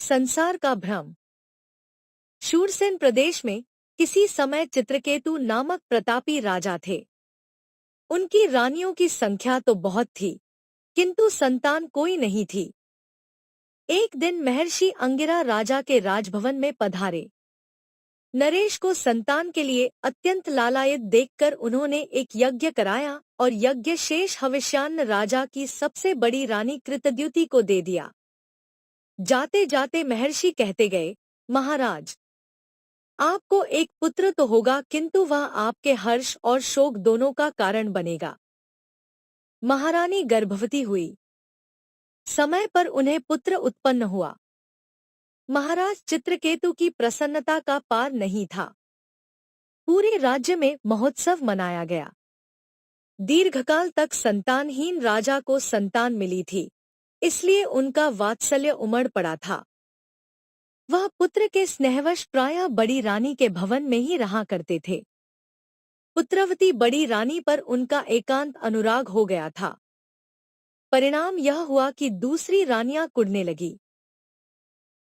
संसार का भ्रम। शूरसेन प्रदेश में किसी समय चित्रकेतु नामक प्रतापी राजा थे। उनकी रानियों की संख्या तो बहुत थी, किंतु संतान कोई नहीं थी। एक दिन महर्षि अंगिरा राजा के राजभवन में पधारे। नरेश को संतान के लिए अत्यंत लालायित देखकर उन्होंने एक यज्ञ कराया और यज्ञ शेष हविष्यान्न राजा की सबसे बड़ी रानी कृतद्युति को दे दिया। जाते जाते महर्षि कहते गए, महाराज, आपको एक पुत्र तो होगा, किंतु वह आपके हर्ष और शोक दोनों का कारण बनेगा। महारानी गर्भवती हुई। समय पर उन्हें पुत्र उत्पन्न हुआ। महाराज चित्रकेतु की प्रसन्नता का पार नहीं था। पूरे राज्य में महोत्सव मनाया गया। दीर्घकाल तक संतानहीन राजा को संतान मिली थी, इसलिए उनका वात्सल्य उमड़ पड़ा था। वह पुत्र के स्नेहवश प्रायः बड़ी रानी के भवन में ही रहा करते थे। पुत्रवती बड़ी रानी पर उनका एकांत अनुराग हो गया था। परिणाम यह हुआ कि दूसरी रानियां कुढ़ने लगी।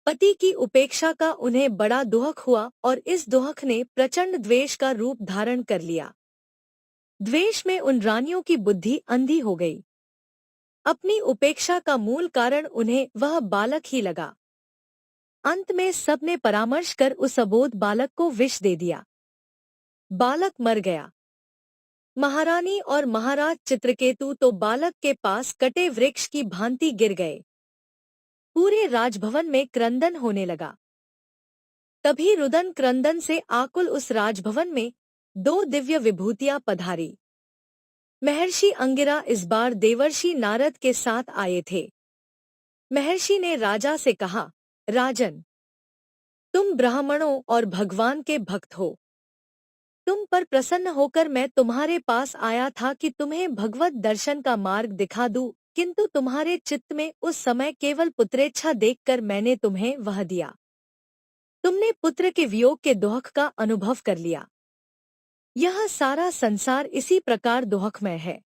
पति की उपेक्षा का उन्हें बड़ा दुहक हुआ और इस दुहक ने प्रचंड द्वेष का रूप धारण कर लिया। द्वेष में उन रानियों की बुद्धि अंधी हो गई। अपनी उपेक्षा का मूल कारण उन्हें वह बालक ही लगा। अंत में सबने परामर्श कर उस अबोध बालक को विष दे दिया। बालक मर गया। महारानी और महाराज चित्रकेतु तो बालक के पास कटे वृक्ष की भांति गिर गए। पूरे राजभवन में क्रंदन होने लगा। तभी रुदन क्रंदन से आकुल उस राजभवन में दो दिव्य विभूतियां पधारी। महर्षि अंगिरा इस बार देवर्षि नारद के साथ आए थे। महर्षि ने राजा से कहा, राजन, तुम ब्राह्मणों और भगवान के भक्त हो। तुम पर प्रसन्न होकर मैं तुम्हारे पास आया था कि तुम्हें भगवत दर्शन का मार्ग दिखा दूं, किंतु तुम्हारे चित्त में उस समय केवल पुत्रेच्छा देखकर मैंने तुम्हें वह दिया। तुमने पुत्र के वियोग के दुहक का अनुभव कर लिया। यह सारा संसार इसी प्रकार दुहकमय है।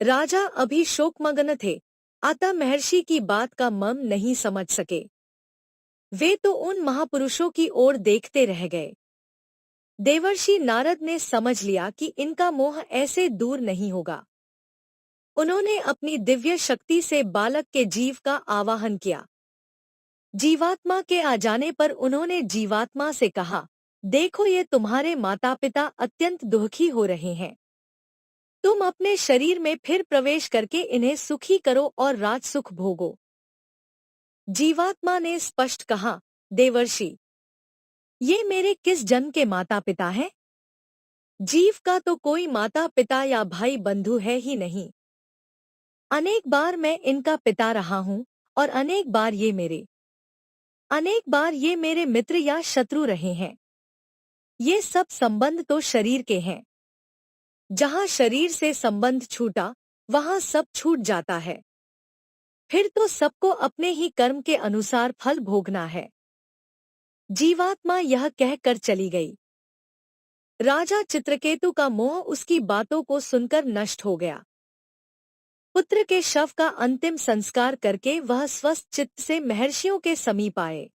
राजा अभी शोकमग्न थे, अतः महर्षि की बात का मर्म नहीं समझ सके। वे तो उन महापुरुषों की ओर देखते रह गए। देवर्षि नारद ने समझ लिया कि इनका मोह ऐसे दूर नहीं होगा। उन्होंने अपनी दिव्य शक्ति से बालक के जीव का आवाहन किया। जीवात्मा के आ जाने पर उन्होंने जीवात्मा से कहा, देखो, ये तुम्हारे माता पिता अत्यंत दुखी हो रहे हैं। तुम अपने शरीर में फिर प्रवेश करके इन्हें सुखी करो और राजसुख भोगो। जीवात्मा ने स्पष्ट कहा, देवर्षि, ये मेरे किस जन्म के माता पिता हैं? जीव का तो कोई माता पिता या भाई बंधु है ही नहीं। अनेक बार मैं इनका पिता रहा हूँ और अनेक बार ये मेरे मित्र या शत्रु रहे हैं। ये सब संबंध तो शरीर के हैं। जहाँ शरीर से संबंध छूटा, वहाँ सब छूट जाता है। फिर तो सबको अपने ही कर्म के अनुसार फल भोगना है। जीवात्मा यह कहकर चली गई। राजा चित्रकेतु का मोह उसकी बातों को सुनकर नष्ट हो गया। पुत्र के शव का अंतिम संस्कार करके वह स्वस्थ चित्त से महर्षियों के समीप आए।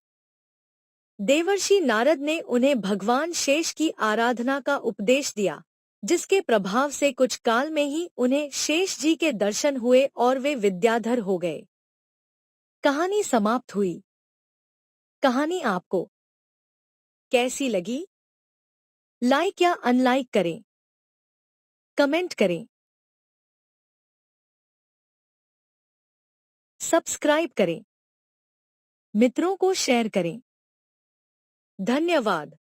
देवर्षि नारद ने उन्हें भगवान शेष की आराधना का उपदेश दिया, जिसके प्रभाव से कुछ काल में ही उन्हें शेष जी के दर्शन हुए और वे विद्याधर हो गए। कहानी समाप्त हुई। कहानी आपको कैसी लगी? लाइक या अनलाइक करें, कमेंट करें, सब्सक्राइब करें, मित्रों को शेयर करें। धन्यवाद।